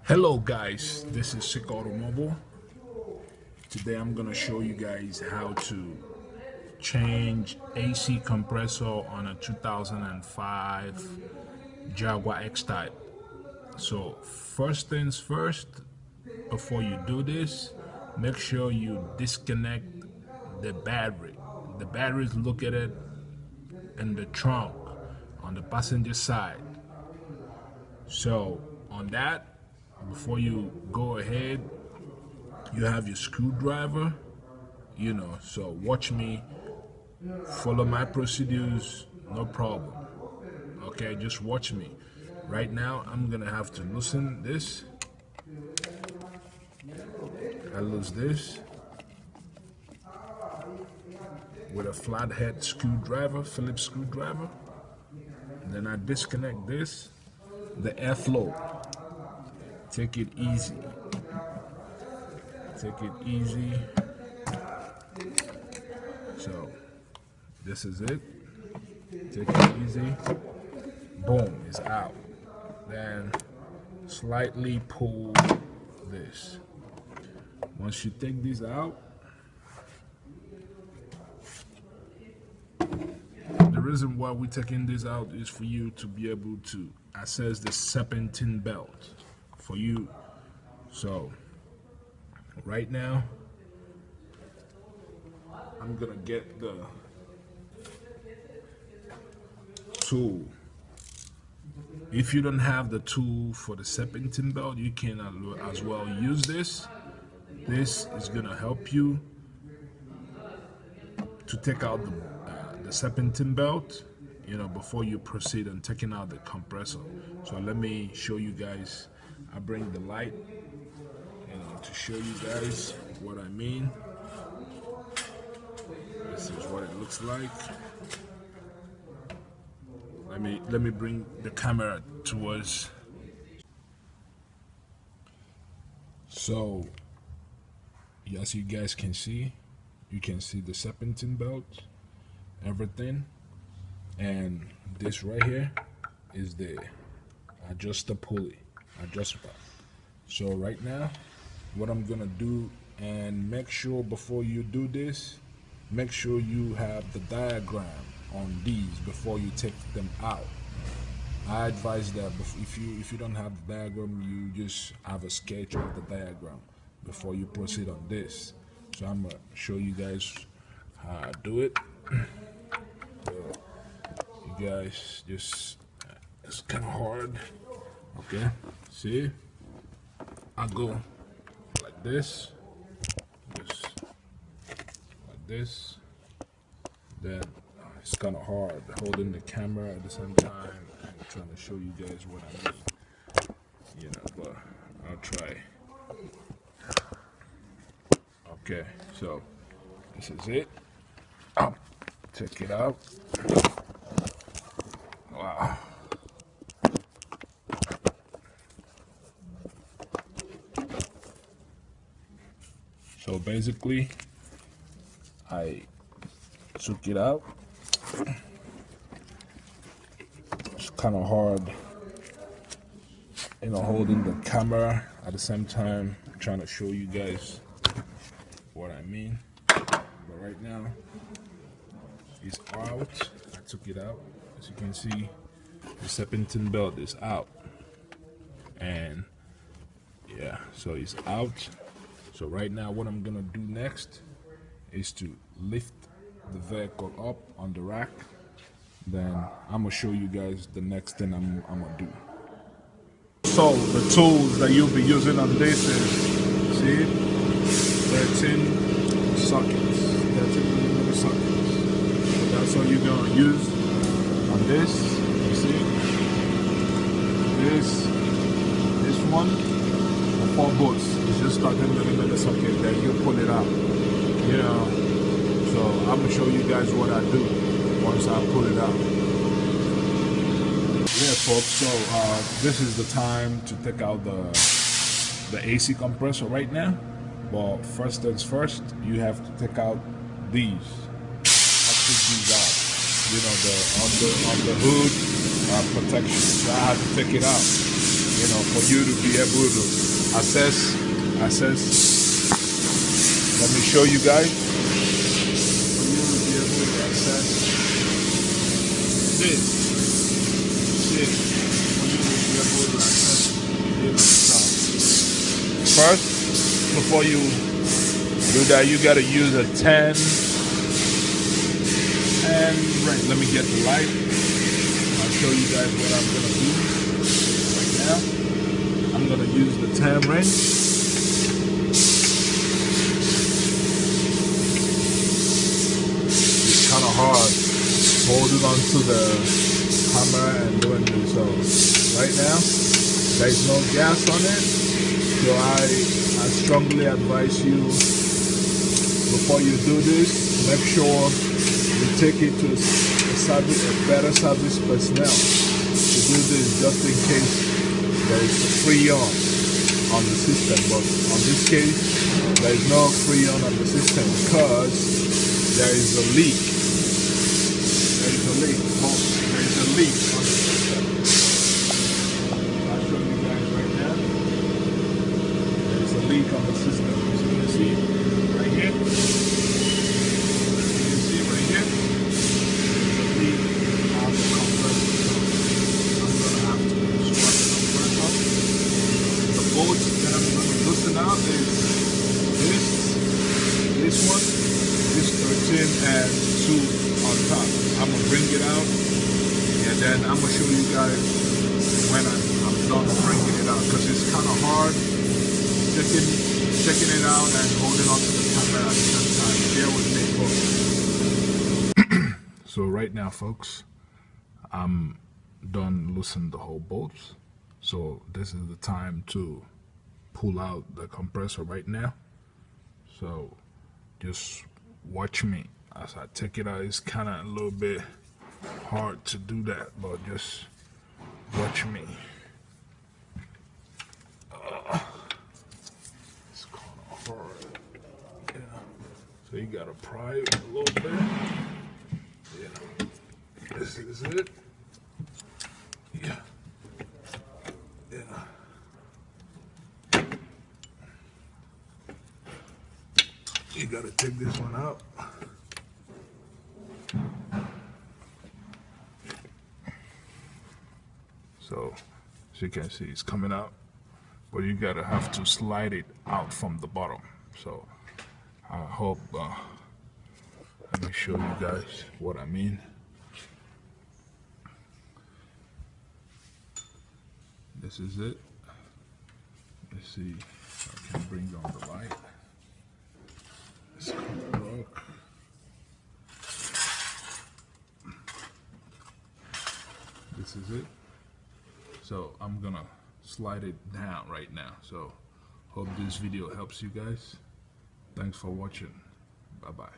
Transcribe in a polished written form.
Hello guys, this is Sick Automobile. Today I'm gonna show you guys how to change AC compressor on a 2005 Jaguar X-Type. So first things first, before you do this, make sure you disconnect the battery. The battery is located in the trunk on the passenger side. So on that, before you go ahead, you have your screwdriver, so watch me, follow my procedures, no problem. Okay, just watch me. Right now I'm gonna have to loosen this. I lose this with a flathead screwdriver, Phillips screwdriver. Then I disconnect this, the airflow. Take it easy, take it easy. So this is it, take it easy. Boom, it's out. Then slightly pull this. Once you take these out, the reason why we're taking this out is for you to be able to access the serpentine belt for you. So right now I'm gonna get the tool. If you don't have the tool for the serpentine belt, you can as well use this. This is gonna help you to take out the serpentine belt, before you proceed on taking out the compressor. So let me show you guys. I bring the light, to show you guys what I mean. This is what it looks like. Let me bring the camera towards. So as you guys can see, you can see the serpentine belt, everything, and this right here is the adjuster pulley, adjuster. So right now what I'm gonna do, and make sure before you do this, make sure you have the diagram on these before you take them out. I advise that if you don't have the diagram, you just have a sketch of the diagram before you proceed on this. So I'm gonna show you guys how I do it. So you guys just, it's kind of hard. Okay, see, I go like this, just like this. Then it's kind of hard holding the camera at the same time and trying to show you guys what I mean, but I'll try. Okay, so this is it. Check it out. Wow. So basically, I took it out. It's kind of hard, holding the camera at the same time, trying to show you guys what I mean. But right now, it's out. I took it out. As you can see, the serpentine belt is out. And yeah, so it's out. So right now what I'm gonna do next is to lift the vehicle up on the rack. Then I'm gonna show you guys the next thing I'm gonna do. So the tools that you'll be using on this is, see, 13 sockets, 13 millimeter sockets. So that's what you're gonna use on this. You see, this one, the 4 bolts is just 13 millimeter socket. Then you pull it out. So I'm gonna show you guys what I do once I pull it out. Yeah, folks. So this is the time to take out the AC compressor right now. But first things first, you have to take out these. I took these out. The on the hood protection. So I have to take it out. you know, for you to be able to assess. Let me show you guys. For you to be able to assess this. This. For you to be able to assess this. So, first, before you do that, you gotta use a 10. And right, let me get the light. I'll show you guys what I'm gonna do right now. I'm gonna use the 10 wrench. It's kind of hard holding onto the hammer and doing this. So right now, there's no gas on it. So I strongly advise you, before you do this, make sure you take it to a better service personnel to do this, just in case there is a freon on the system. But on this case, there is no freon on the system because there is a leak. There is a leak. Oh, there is a leak on the system. I'll show you guys right now. There is a leak on the system. As you can see right here. Out is this one, this 13 and 2 on top. I'm gonna bring it out, and then I'm gonna show you guys when I'm done bringing it out, because it's kind of hard checking it out and holding on to the camera at the same time. Bear with me, folks. So right now, folks, I'm done loosening the whole bolts. So this is the time to pull out the compressor right now. So just watch me as I take it out. It's kind of a little bit hard to do that, but just watch me. It's kind of hard. Yeah. So you gotta pry it a little bit. Yeah. This is it. Yeah. Yeah. You gotta take this one out. So, as you can see, it's coming out, but you gotta have to slide it out from the bottom. So, I hope, let me show you guys what I mean. This is it. Let's see if I can bring on the light. This is it. So I'm gonna slide it down right now. So hope this video helps you guys. Thanks for watching. Bye bye.